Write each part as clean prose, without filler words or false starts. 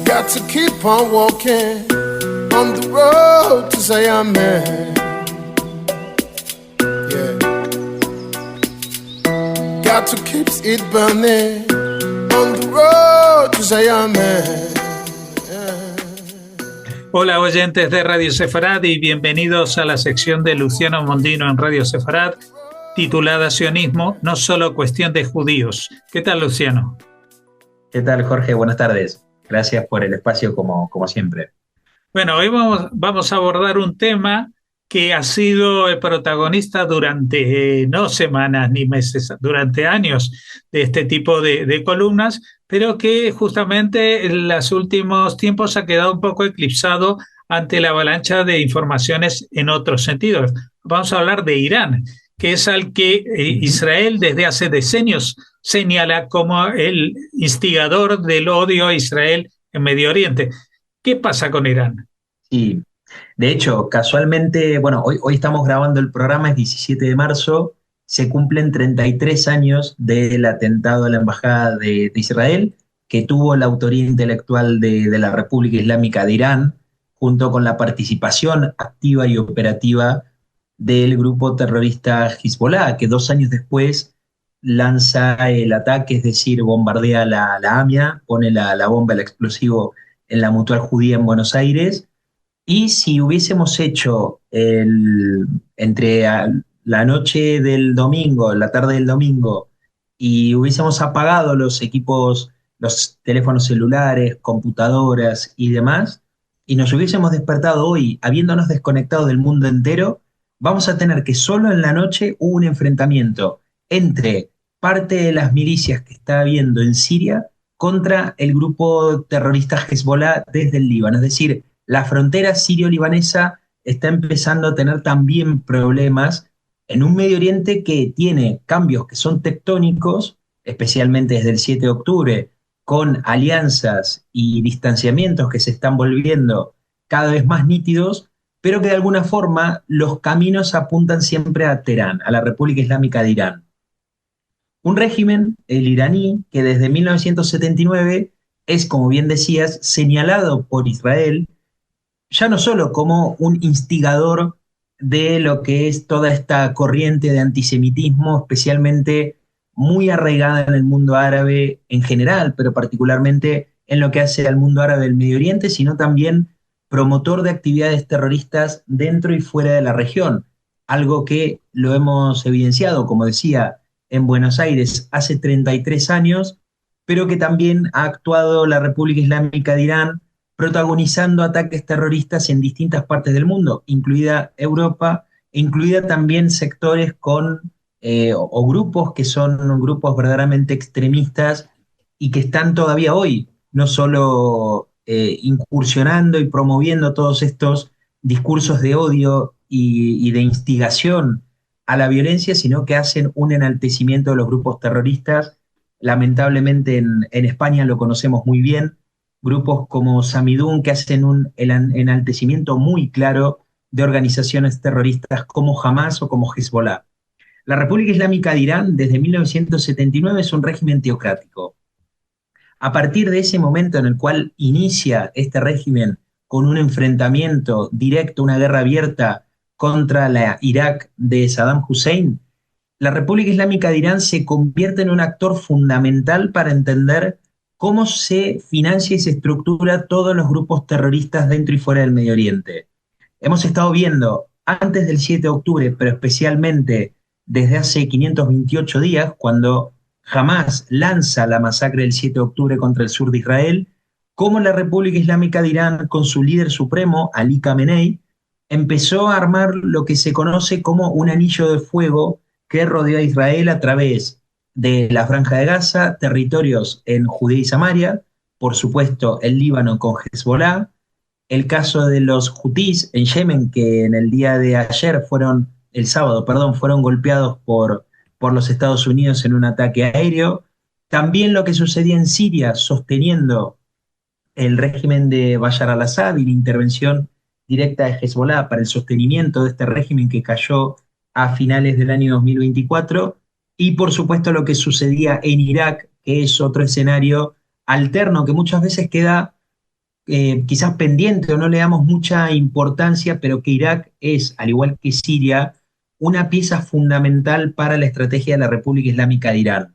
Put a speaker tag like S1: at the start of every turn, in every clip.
S1: Got to keep on walking on the road to Zion, man. Yeah. Got to keep it burning on the road to Zion, man.
S2: Hola oyentes de Radio Sefarad y bienvenidos a la sección de Luciano Mondino en Radio Sefarad titulada Sionismo, no solo cuestión de judíos. ¿Qué tal, Luciano?
S3: ¿Qué tal, Jorge? Buenas tardes. Gracias por el espacio como siempre.
S2: Bueno, hoy vamos a abordar un tema que ha sido el protagonista durante no semanas ni meses, durante años de este tipo de columnas, pero que justamente en los últimos tiempos ha quedado un poco eclipsado ante la avalancha de informaciones en otros sentidos. Vamos a hablar de Irán, que es al que Israel desde hace decenios señala como el instigador del odio a Israel en Medio Oriente. ¿Qué pasa con Irán?
S3: Sí, de hecho, casualmente, bueno, hoy estamos grabando el programa, es 17 de marzo, se cumplen 33 años del atentado a la Embajada de Israel, que tuvo la autoría intelectual de la República Islámica de Irán, junto con la participación activa y operativa del grupo terrorista Hezbollah, que 2 años después lanza el ataque, es decir, bombardea la AMIA, pone la bomba, el explosivo en la Mutual Judía en Buenos Aires. Y si hubiésemos hecho entre la noche del domingo, la tarde del domingo, y hubiésemos apagado los equipos, los teléfonos celulares, computadoras y demás, y nos hubiésemos despertado hoy habiéndonos desconectado del mundo entero, vamos a tener que solo en la noche hubo un enfrentamiento entre parte de las milicias que está habiendo en Siria contra el grupo terrorista Hezbollah desde el Líbano. Es decir, la frontera sirio-libanesa está empezando a tener también problemas en un Medio Oriente que tiene cambios que son tectónicos, especialmente desde el 7 de octubre, con alianzas y distanciamientos que se están volviendo cada vez más nítidos, pero que de alguna forma los caminos apuntan siempre a Teherán, a la República Islámica de Irán. Un régimen, el iraní, que desde 1979 es, como bien decías, señalado por Israel ya no solo como un instigador de lo que es toda esta corriente de antisemitismo, especialmente muy arraigada en el mundo árabe en general, pero particularmente en lo que hace al mundo árabe del Medio Oriente, sino también promotor de actividades terroristas dentro y fuera de la región, algo que lo hemos evidenciado, como decía, en Buenos Aires hace 33 años, pero que también ha actuado la República Islámica de Irán protagonizando ataques terroristas en distintas partes del mundo, incluida Europa, e incluida también sectores o grupos que son grupos verdaderamente extremistas y que están todavía hoy, no solo incursionando y promoviendo todos estos discursos de odio y de instigación a la violencia, sino que hacen un enaltecimiento de los grupos terroristas. Lamentablemente en España lo conocemos muy bien, grupos como Samidun que hacen un enaltecimiento muy claro de organizaciones terroristas como Hamas o como Hezbollah. La República Islámica de Irán desde 1979 es un régimen teocrático. A partir de ese momento en el cual inicia este régimen con un enfrentamiento directo, una guerra abierta contra la Irak de Saddam Hussein, la República Islámica de Irán se convierte en un actor fundamental para entender cómo se financia y se estructura todos los grupos terroristas dentro y fuera del Medio Oriente. Hemos estado viendo antes del 7 de octubre, pero especialmente desde hace 528 días, cuando Hamas lanza la masacre del 7 de octubre contra el sur de Israel, cómo la República Islámica de Irán, con su líder supremo, Ali Khamenei, empezó a armar lo que se conoce como un anillo de fuego que rodeó a Israel a través de la Franja de Gaza, territorios en Judea y Samaria, por supuesto el Líbano con Hezbollah, el caso de los Houthis en Yemen, que en el día de ayer el sábado, fueron golpeados por los Estados Unidos en un ataque aéreo, también lo que sucedía en Siria sosteniendo el régimen de Bashar al-Assad y la intervención directa de Hezbollah para el sostenimiento de este régimen que cayó a finales del año 2024, y por supuesto lo que sucedía en Irak, que es otro escenario alterno que muchas veces queda quizás pendiente o no le damos mucha importancia, pero que Irak es, al igual que Siria, una pieza fundamental para la estrategia de la República Islámica de Irán.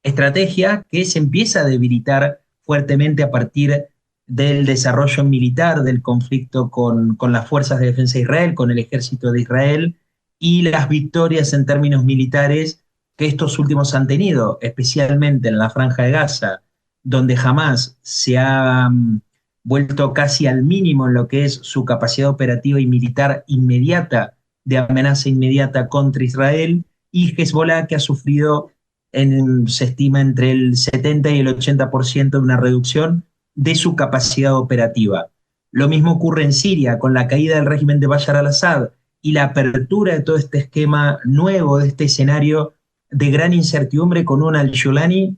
S3: Estrategia que se empieza a debilitar fuertemente a partir del desarrollo militar del conflicto con las fuerzas de defensa de Israel, con el ejército de Israel y las victorias en términos militares que estos últimos han tenido, especialmente en la Franja de Gaza, donde jamás se ha vuelto casi al mínimo en lo que es su capacidad operativa y militar inmediata, de amenaza inmediata contra Israel, y Hezbollah, que ha sufrido, se estima, entre el 70 y el 80% de una reducción de su capacidad operativa. Lo mismo ocurre en Siria, con la caída del régimen de Bashar al-Assad y la apertura de todo este esquema nuevo, de este escenario de gran incertidumbre con un al-Yulani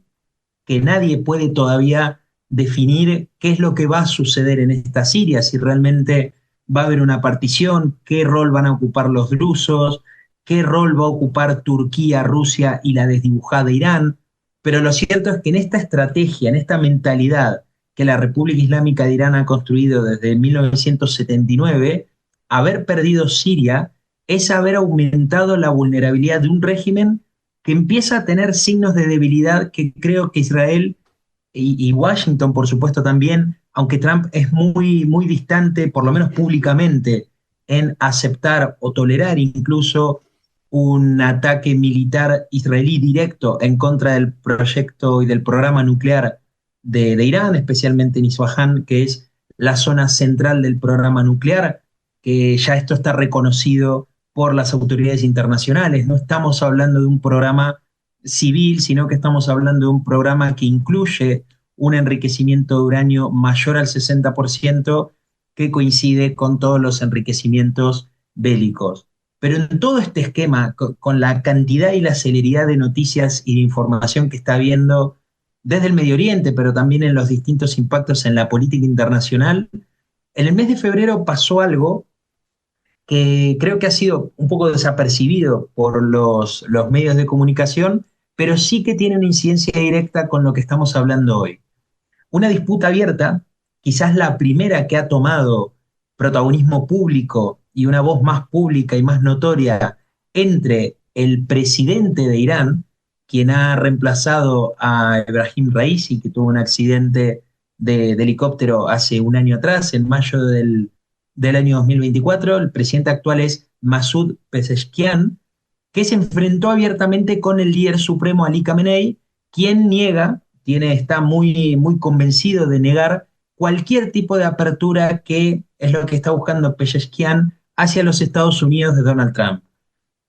S3: que nadie puede todavía definir qué es lo que va a suceder en esta Siria, si realmente va a haber una partición, qué rol van a ocupar los drusos, qué rol va a ocupar Turquía, Rusia y la desdibujada Irán. Pero lo cierto es que en esta estrategia, en esta mentalidad que la República Islámica de Irán ha construido desde 1979, haber perdido Siria es haber aumentado la vulnerabilidad de un régimen que empieza a tener signos de debilidad que creo que Israel y Washington, por supuesto, también, aunque Trump es muy, muy distante, por lo menos públicamente, en aceptar o tolerar incluso un ataque militar israelí directo en contra del proyecto y del programa nuclear de Irán, especialmente en Isfahan, que es la zona central del programa nuclear, que ya esto está reconocido por las autoridades internacionales. No estamos hablando de un programa civil, sino que estamos hablando de un programa que incluye un enriquecimiento de uranio mayor al 60%, que coincide con todos los enriquecimientos bélicos. Pero en todo este esquema, con la cantidad y la celeridad de noticias y de información que está habiendo desde el Medio Oriente, pero también en los distintos impactos en la política internacional, en el mes de febrero pasó algo que creo que ha sido un poco desapercibido por los medios de comunicación, pero sí que tiene una incidencia directa con lo que estamos hablando hoy. Una disputa abierta, quizás la primera que ha tomado protagonismo público y una voz más pública y más notoria entre el presidente de Irán, quien ha reemplazado a Ebrahim Raisi, que tuvo un accidente de helicóptero hace un año atrás, en mayo del año 2024. El presidente actual es Masoud Pezeshkian, que se enfrentó abiertamente con el líder supremo Ali Khamenei, quien está muy, muy convencido de negar cualquier tipo de apertura, que es lo que está buscando Pezeshkian, hacia los Estados Unidos de Donald Trump.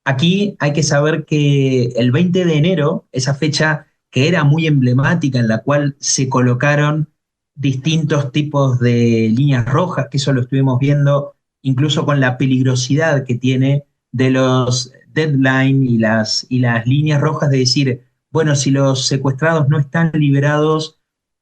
S3: Aquí hay que saber que el 20 de enero, esa fecha que era muy emblemática, en la cual se colocaron distintos tipos de líneas rojas, que eso lo estuvimos viendo incluso con la peligrosidad que tiene de los deadline y las líneas rojas, de decir, bueno, si los secuestrados no están liberados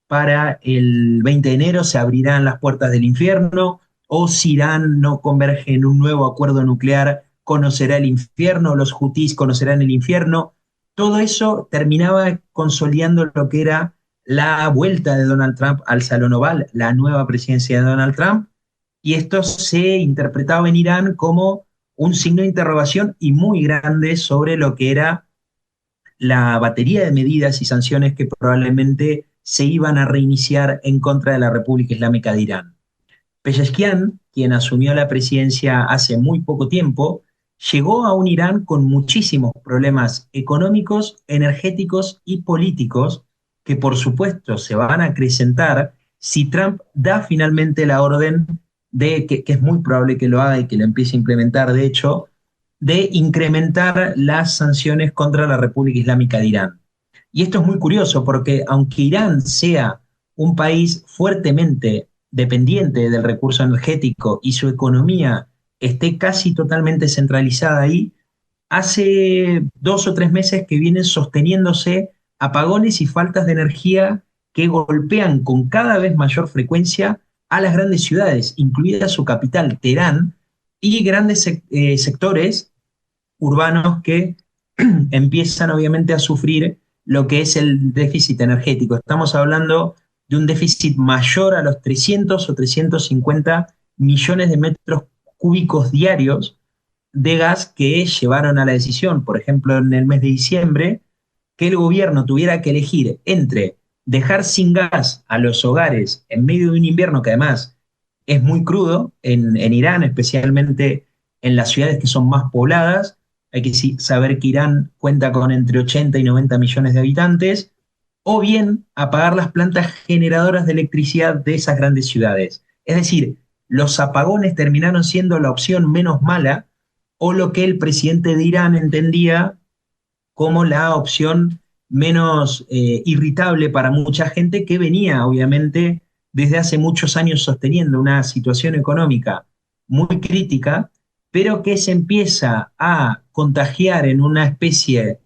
S3: para el 20 de enero, se abrirán las puertas del infierno, o si Irán no converge en un nuevo acuerdo nuclear, conocerá el infierno, los hutís conocerán el infierno. Todo eso terminaba consolidando lo que era la vuelta de Donald Trump al Salón Oval, la nueva presidencia de Donald Trump, y esto se interpretaba en Irán como un signo de interrogación y muy grande sobre lo que era la batería de medidas y sanciones que probablemente se iban a reiniciar en contra de la República Islámica de Irán. Pezeshkian, quien asumió la presidencia hace muy poco tiempo, llegó a un Irán con muchísimos problemas económicos, energéticos y políticos, que por supuesto se van a acrecentar si Trump da finalmente la orden que es muy probable que lo haga y que lo empiece a implementar, de hecho, de incrementar las sanciones contra la República Islámica de Irán. Y esto es muy curioso porque aunque Irán sea un país fuertemente dependiente del recurso energético y su economía esté casi totalmente centralizada ahí, hace 2 o 3 meses que vienen sosteniéndose apagones y faltas de energía que golpean con cada vez mayor frecuencia a las grandes ciudades, incluida su capital, Teherán, y grandes sectores urbanos que empiezan obviamente a sufrir lo que es el déficit energético. Estamos hablando de un déficit mayor a los 300 o 350 millones de metros cúbicos diarios de gas que llevaron a la decisión, por ejemplo, en el mes de diciembre, que el gobierno tuviera que elegir entre dejar sin gas a los hogares en medio de un invierno que además es muy crudo en Irán, especialmente en las ciudades que son más pobladas. Hay que saber que Irán cuenta con entre 80 y 90 millones de habitantes, o bien apagar las plantas generadoras de electricidad de esas grandes ciudades. Es decir, los apagones terminaron siendo la opción menos mala o lo que el presidente de Irán entendía como la opción menos irritable para mucha gente que venía, obviamente, desde hace muchos años sosteniendo una situación económica muy crítica, pero que se empieza a contagiar en una especie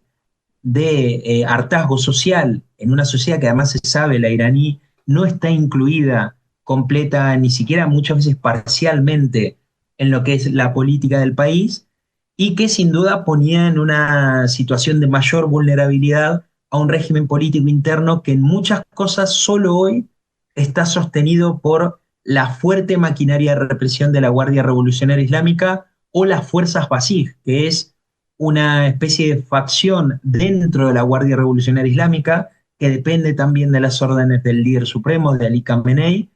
S3: de hartazgo social, en una sociedad que además se sabe, la iraní, no está incluida completa, ni siquiera muchas veces parcialmente, en lo que es la política del país, y que sin duda ponía en una situación de mayor vulnerabilidad a un régimen político interno que en muchas cosas solo hoy está sostenido por la fuerte maquinaria de represión de la Guardia Revolucionaria Islámica o las fuerzas Basij, que es una especie de facción dentro de la Guardia Revolucionaria Islámica que depende también de las órdenes del líder supremo, de Ali Khamenei,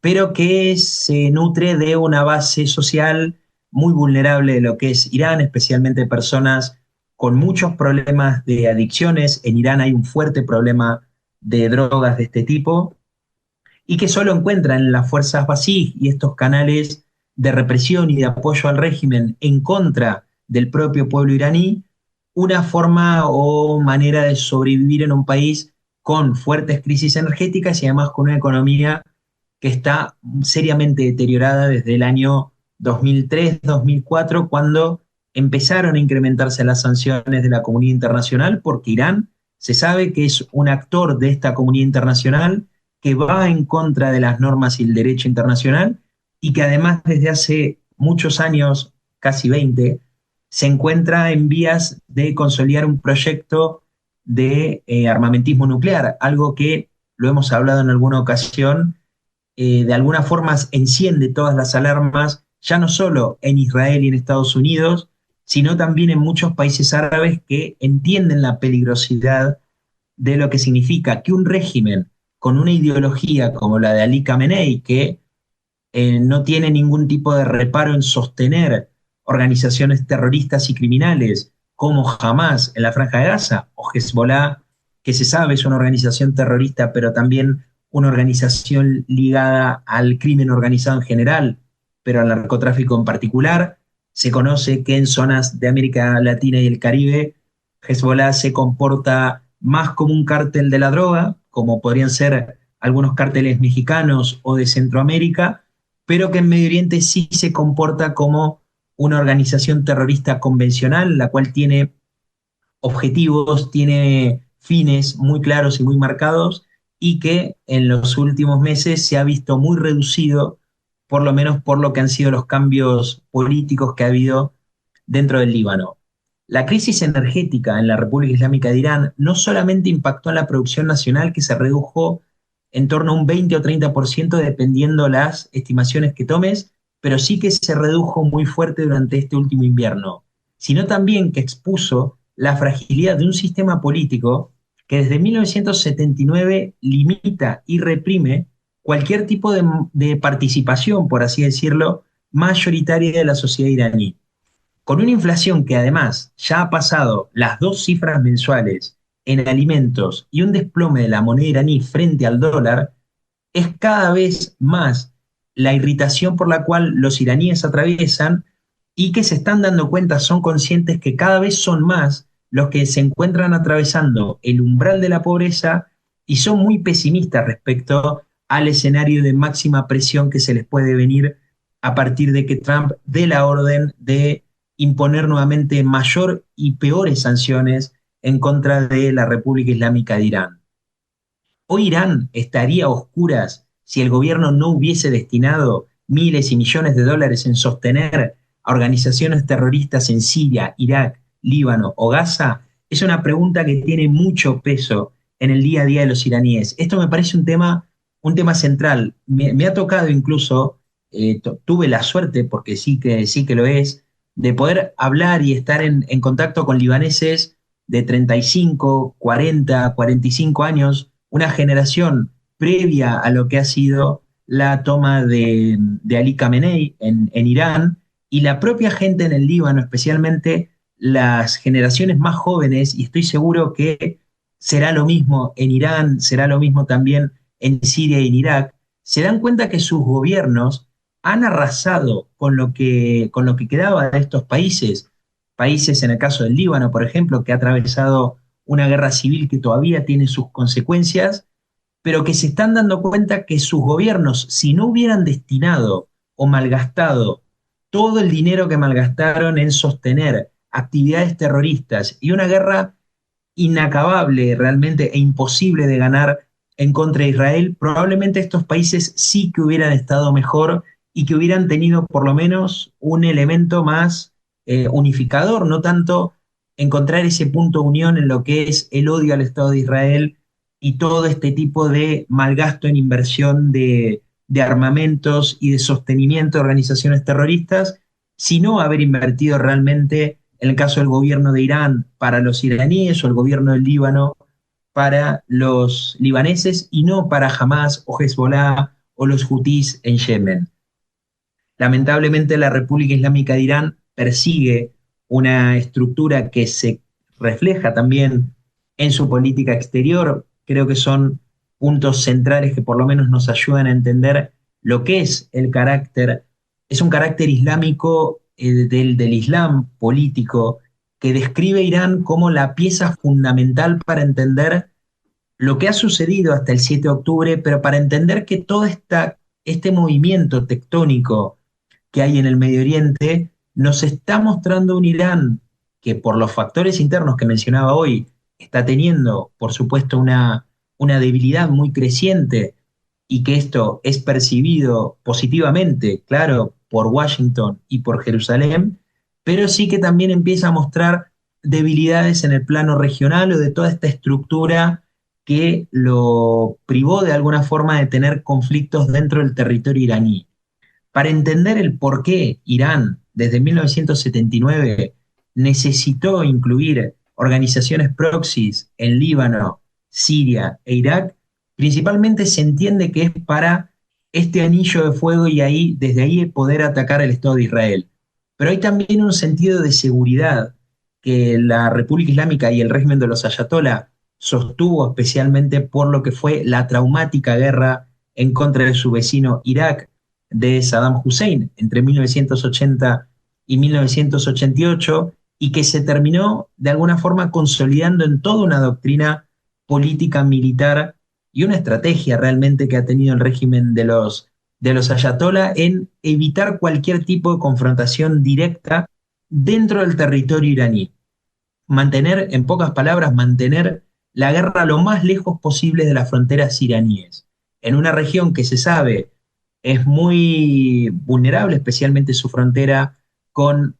S3: pero que se nutre de una base social muy vulnerable de lo que es Irán, especialmente personas con muchos problemas de adicciones. En Irán hay un fuerte problema de drogas de este tipo y que solo encuentran en las fuerzas Basij y estos canales de represión y de apoyo al régimen en contra del propio pueblo iraní una forma o manera de sobrevivir en un país con fuertes crisis energéticas y además con una economía que está seriamente deteriorada desde el año 2003-2004, cuando empezaron a incrementarse las sanciones de la comunidad internacional, porque Irán se sabe que es un actor de esta comunidad internacional que va en contra de las normas y el derecho internacional y que además desde hace muchos años, casi 20, se encuentra en vías de consolidar un proyecto de armamentismo nuclear, algo que lo hemos hablado en alguna ocasión, de alguna forma enciende todas las alarmas, ya no solo en Israel y en Estados Unidos, sino también en muchos países árabes que entienden la peligrosidad de lo que significa que un régimen con una ideología como la de Ali Khamenei, que no tiene ningún tipo de reparo en sostener organizaciones terroristas y criminales como Hamas en la Franja de Gaza o Hezbollah, que se sabe es una organización terrorista, pero también una organización ligada al crimen organizado en general, pero al narcotráfico en particular. Se conoce que en zonas de América Latina y el Caribe, Hezbollah se comporta más como un cártel de la droga, como podrían ser algunos cárteles mexicanos o de Centroamérica, pero que en Medio Oriente sí se comporta como una organización terrorista convencional, la cual tiene objetivos, tiene fines muy claros y muy marcados, y que en los últimos meses se ha visto muy reducido, por lo menos por lo que han sido los cambios políticos que ha habido dentro del Líbano. La crisis energética en la República Islámica de Irán no solamente impactó en la producción nacional, que se redujo en torno a un 20 o 30% dependiendo las estimaciones que tomes, pero sí que se redujo muy fuerte durante este último invierno, sino también que expuso la fragilidad de un sistema político que desde 1979 limita y reprime cualquier tipo de participación, por así decirlo, mayoritaria de la sociedad iraní. Con una inflación que además ya ha pasado las 2 cifras mensuales en alimentos y un desplome de la moneda iraní frente al dólar, es cada vez más la irritación por la cual los iraníes atraviesan y que se están dando cuenta, son conscientes que cada vez son más los que se encuentran atravesando el umbral de la pobreza y son muy pesimistas respecto al escenario de máxima presión que se les puede venir a partir de que Trump dé la orden de imponer nuevamente mayor y peores sanciones en contra de la República Islámica de Irán. Hoy Irán estaría a oscuras si el gobierno no hubiese destinado miles y millones de dólares en sostener a organizaciones terroristas en Siria, Irak, Líbano o Gaza. Es una pregunta que tiene mucho peso en el día a día de los iraníes. Esto me parece un tema un tema central. Me ha tocado incluso, tuve la suerte, porque sí que lo es, de poder hablar y estar en contacto con libaneses de 35, 40, 45 años, una generación previa a lo que ha sido la toma de Ali Khamenei en Irán, y la propia gente en el Líbano, especialmente las generaciones más jóvenes, y estoy seguro que será lo mismo en Irán, será lo mismo también en Siria y en Irak, se dan cuenta que sus gobiernos han arrasado con lo que quedaba de estos países. Países, en el caso del Líbano, por ejemplo, que ha atravesado una guerra civil que todavía tiene sus consecuencias, pero que se están dando cuenta que sus gobiernos, si no hubieran destinado o malgastado todo el dinero que malgastaron en sostener actividades terroristas y una guerra inacabable realmente e imposible de ganar en contra de Israel, probablemente estos países sí que hubieran estado mejor y que hubieran tenido por lo menos un elemento más unificador, no tanto encontrar ese punto de unión en lo que es el odio al Estado de Israel y todo este tipo de malgasto en inversión de armamentos y de sostenimiento de organizaciones terroristas, sino haber invertido realmente, en el caso del gobierno de Irán, para los iraníes, o el gobierno del Líbano para los libaneses, y no para Hamas o Hezbollah o los hutís en Yemen. Lamentablemente, la República Islámica de Irán persigue una estructura que se refleja también en su política exterior. Creo que son puntos centrales que por lo menos nos ayudan a entender lo que es el carácter. Es un carácter islámico, del Islam político, que describe a Irán como la pieza fundamental para entender lo que ha sucedido hasta el 7 de octubre, pero para entender que todo este movimiento tectónico que hay en el Medio Oriente nos está mostrando un Irán que, por los factores internos que mencionaba hoy, está teniendo, por supuesto, una debilidad muy creciente, y que esto es percibido positivamente, claro, por Washington y por Jerusalén, pero sí que también empieza a mostrar debilidades en el plano regional o de toda esta estructura que lo privó de alguna forma de tener conflictos dentro del territorio iraní. Para entender el por qué Irán, desde 1979, necesitó incluir organizaciones proxies en Líbano, Siria e Irak, principalmente se entiende que es para este anillo de fuego y ahí, desde ahí poder atacar el Estado de Israel. Pero hay también un sentido de seguridad que la República Islámica y el régimen de los ayatolá sostuvo, especialmente por lo que fue la traumática guerra en contra de su vecino Irak de Saddam Hussein entre 1980 y 1988, y que se terminó de alguna forma consolidando en toda una doctrina política militar y una estrategia realmente que ha tenido el régimen de los ayatolá en evitar cualquier tipo de confrontación directa dentro del territorio iraní. Mantener, en pocas palabras, mantener la guerra lo más lejos posible de las fronteras iraníes, en una región que se sabe es muy vulnerable, especialmente su frontera con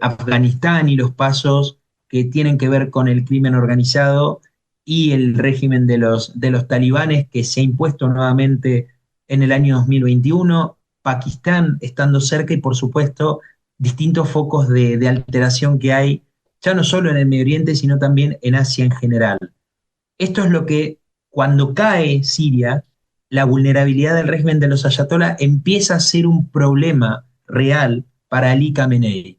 S3: Afganistán y los pasos que tienen que ver con el crimen organizado y el régimen de los talibanes que se ha impuesto nuevamente en el año 2021, Pakistán estando cerca, y por supuesto distintos focos de alteración que hay, ya no solo en el Medio Oriente, sino también en Asia en general. Esto es lo que, cuando cae Siria, la vulnerabilidad del régimen de los ayatolá empieza a ser un problema real para Ali Khamenei.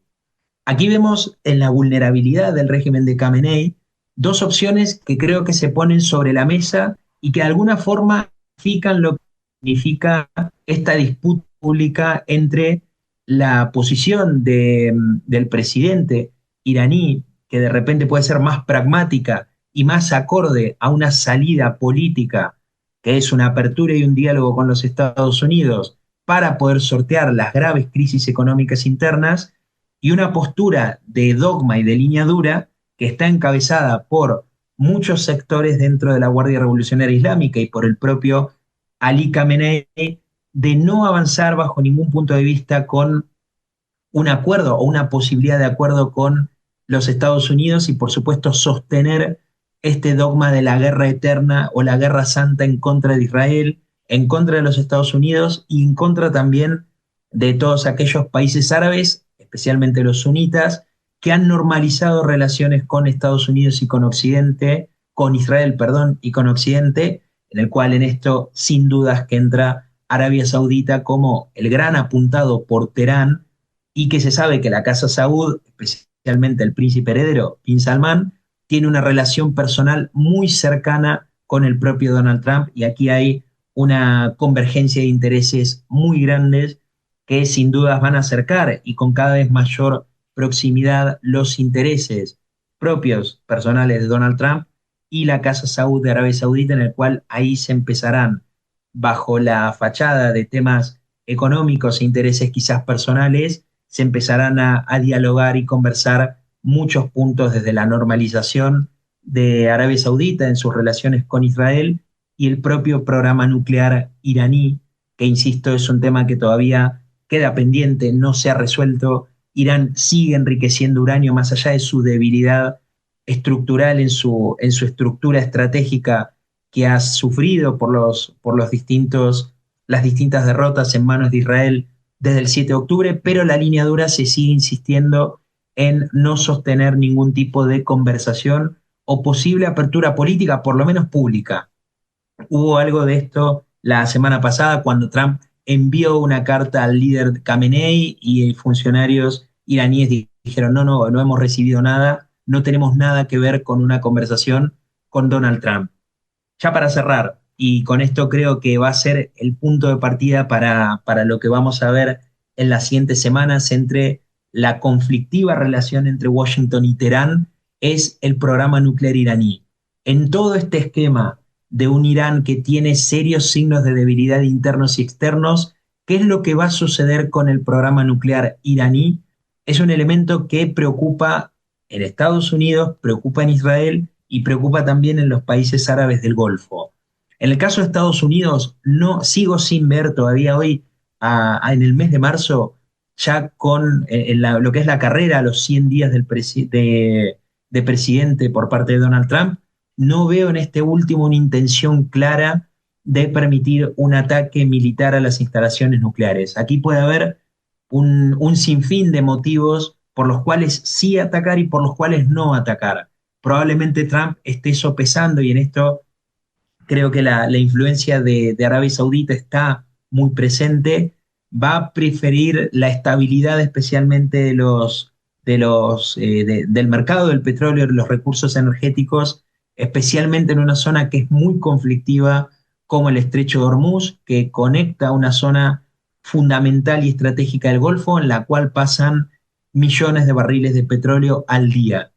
S3: Aquí vemos en la vulnerabilidad del régimen de Khamenei dos opciones que creo que se ponen sobre la mesa y que de alguna forma significan lo que significa esta disputa pública entre la posición del presidente iraní, que de repente puede ser más pragmática y más acorde a una salida política, que es una apertura y un diálogo con los Estados Unidos para poder sortear las graves crisis económicas internas, y una postura de dogma y de línea dura que está encabezada por muchos sectores dentro de la Guardia Revolucionaria Islámica y por el propio Ali Khamenei, de no avanzar bajo ningún punto de vista con un acuerdo o una posibilidad de acuerdo con los Estados Unidos, y por supuesto sostener este dogma de la guerra eterna o la guerra santa en contra de Israel, en contra de los Estados Unidos y en contra también de todos aquellos países árabes, especialmente los sunitas, que han normalizado relaciones con Estados Unidos y con Occidente, con Israel, perdón, y con Occidente, en el cual en esto sin dudas que entra Arabia Saudita como el gran apuntado por Teherán y que se sabe que la Casa Saud, especialmente el príncipe heredero Bin Salman, tiene una relación personal muy cercana con el propio Donald Trump y aquí hay una convergencia de intereses muy grandes que sin dudas van a acercar y con cada vez mayor proximidad los intereses propios personales de Donald Trump y la Casa Saud de Arabia Saudita, en el cual ahí se empezarán, bajo la fachada de temas económicos e intereses quizás personales, se empezarán a dialogar y conversar muchos puntos desde la normalización de Arabia Saudita en sus relaciones con Israel y el propio programa nuclear iraní, que insisto, es un tema que todavía queda pendiente, no se ha resuelto. Irán sigue enriqueciendo uranio más allá de su debilidad estructural en su estructura estratégica que ha sufrido por las distintas derrotas en manos de Israel desde el 7 de octubre, pero la línea dura se sigue insistiendo en no sostener ningún tipo de conversación o posible apertura política, por lo menos pública. Hubo algo de esto la semana pasada cuando Trump envió una carta al líder Khamenei y funcionarios iraníes dijeron, no hemos recibido nada, no tenemos nada que ver con una conversación con Donald Trump. Ya para cerrar, y con esto creo que va a ser el punto de partida para lo que vamos a ver en las siguientes semanas entre la conflictiva relación entre Washington y Teherán, es el programa nuclear iraní. En todo este esquema de un Irán que tiene serios signos de debilidad internos y externos, ¿qué es lo que va a suceder con el programa nuclear iraní? Es un elemento que preocupa en Estados Unidos, preocupa en Israel y preocupa también en los países árabes del Golfo. En el caso de Estados Unidos, no sigo sin ver todavía hoy, en el mes de marzo, ya con lo que es la carrera a los 100 días de presidente por parte de Donald Trump, no veo en este último una intención clara de permitir un ataque militar a las instalaciones nucleares. Aquí puede haber un sinfín de motivos por los cuales sí atacar y por los cuales no atacar. Probablemente Trump esté sopesando, y en esto creo que la influencia de Arabia Saudita está muy presente, va a preferir la estabilidad especialmente del mercado del petróleo y los recursos energéticos, especialmente en una zona que es muy conflictiva como el Estrecho de Hormuz, que conecta una zona fundamental y estratégica del Golfo, en la cual pasan millones de barriles de petróleo al día.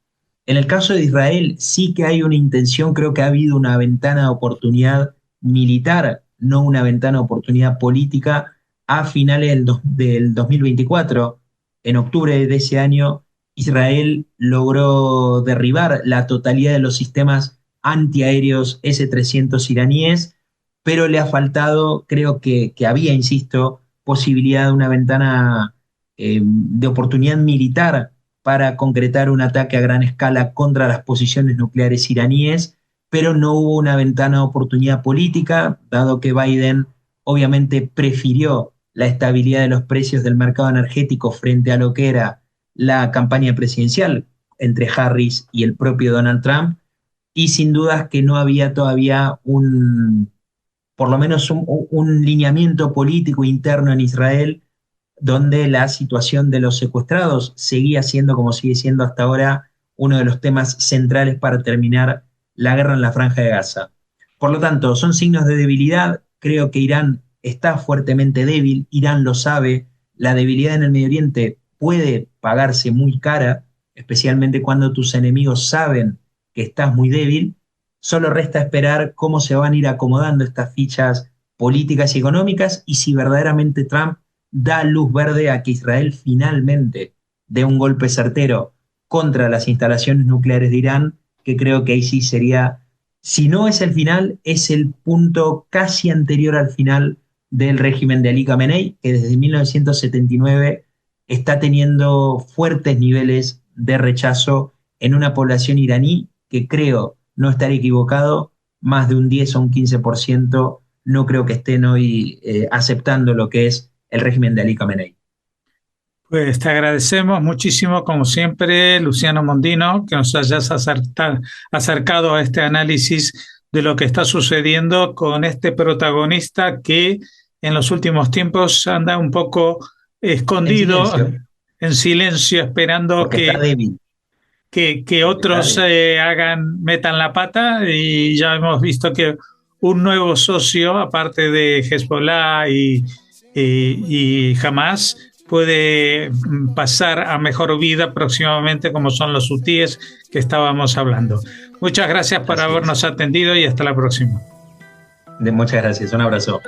S3: En el caso de Israel sí que hay una intención, creo que ha habido una ventana de oportunidad militar, no una ventana de oportunidad política, a finales del 2024. En octubre de ese año, Israel logró derribar la totalidad de los sistemas antiaéreos S-300 iraníes, pero le ha faltado, creo que había, insisto, posibilidad de una ventana de oportunidad militar para concretar un ataque a gran escala contra las posiciones nucleares iraníes, pero no hubo una ventana de oportunidad política, dado que Biden obviamente prefirió la estabilidad de los precios del mercado energético frente a lo que era la campaña presidencial entre Harris y el propio Donald Trump, y sin dudas que no había todavía por lo menos un lineamiento político interno en Israel donde la situación de los secuestrados seguía siendo, como sigue siendo hasta ahora, uno de los temas centrales para terminar la guerra en la Franja de Gaza. Por lo tanto, son signos de debilidad. Creo que Irán está fuertemente débil, Irán lo sabe, la debilidad en el Medio Oriente puede pagarse muy cara, especialmente cuando tus enemigos saben que estás muy débil. Solo resta esperar cómo se van a ir acomodando estas fichas políticas y económicas y si verdaderamente Trump da luz verde a que Israel finalmente dé un golpe certero contra las instalaciones nucleares de Irán, que creo que ahí sí sería, si no es el final, es el punto casi anterior al final del régimen de Ali Khamenei, que desde 1979 está teniendo fuertes niveles de rechazo en una población iraní que creo, no estar equivocado, más de un 10 o un 15% no creo que estén hoy aceptando lo que es el régimen de Ali Khamenei.
S2: Pues te agradecemos muchísimo, como siempre, Luciano Mondino, que nos hayas acercado a este análisis de lo que está sucediendo con este protagonista que en los últimos tiempos anda un poco escondido, en silencio esperando
S3: porque está débil.
S2: Que otros metan la pata, y ya hemos visto que un nuevo socio, aparte de Hezbollah y Hamas, puede pasar a mejor vida próximamente, como son los hutíes que estábamos hablando. Muchas gracias por habernos atendido y hasta la próxima.
S3: Muchas gracias, un abrazo.